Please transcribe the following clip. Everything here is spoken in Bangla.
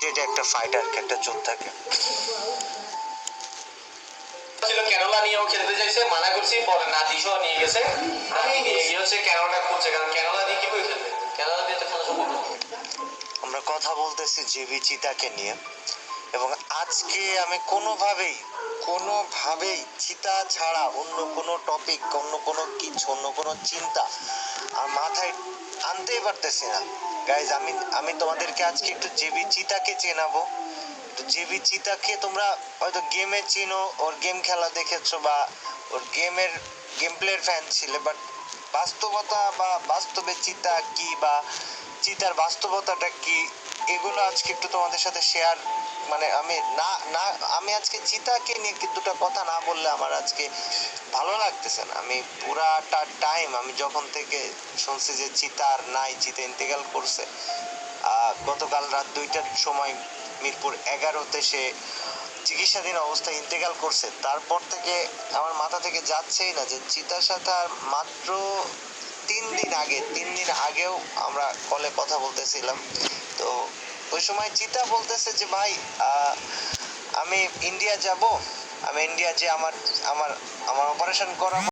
যেটা একটা ফাইটারকে একটা যোদ্ধাকে ছিল কেরলা নিয়েও খেলতে চাইছে, মানা করছি, পরে নাতিসহ নিয়ে গেছে। আমি নিয়ে গিয়ে হচ্ছে কেরলা খুঁজছে, কারণ কেরলা দিয়ে কিভাবে খেলবে, কেরলা দিয়ে তো খেলা সম্ভব না। আমরা কথা বলতেছি জেবি চিতাকে নিয়ে, এবং আজকে আমি কোনোভাবেই চিতা ছাড়া অন্য কোনো টপিক, অন্য কোনো কিছু, অন্য কোনো চিন্তা আর মাথায় আনতেই পারতেছি না। গাইজ, আমি তোমাদেরকে আজকে একটু জেবি চিতাকে চেনাবো। জেবি চিতাকে তোমরা হয়তো গেমে চিনো, ওর গেম খেলা দেখেছো বা ওর গেম প্লের ফ্যান ছিলে, বাট বাস্তবতা বা বাস্তবে চিতা কি বা চিতার বাস্তবতাটা কি, এগুলো আজকে একটু তোমাদের সাথে শেয়ার, মানে আমি আজকে চিতাকে নিয়ে দুটো কথা না বললে আমার আজকে ভালো লাগতেছে না। আমি পুরাটা টাইম, আমি যখন থেকে শুনছি যে চিতা আর নাই, চিতা ইন্তেকাল করছে গতকাল রাত 2টার সময় মিরপুর 11তে সে চিকিৎসাধীন অবস্থায় ইন্তেকাল করছে, তারপর থেকে আমার মাথা থেকে যাচ্ছেই না যে চিতার সাথে আর মাত্র 3 দিন আগেও আমরা কলে কথা বলতেছিলাম। তো ওই সময় চিতা বলতেছে যে ভাই, আমি ইন্ডিয়া যাব, আমি ইন্ডিয়া যে আমার আমার আমার অপারেশন করা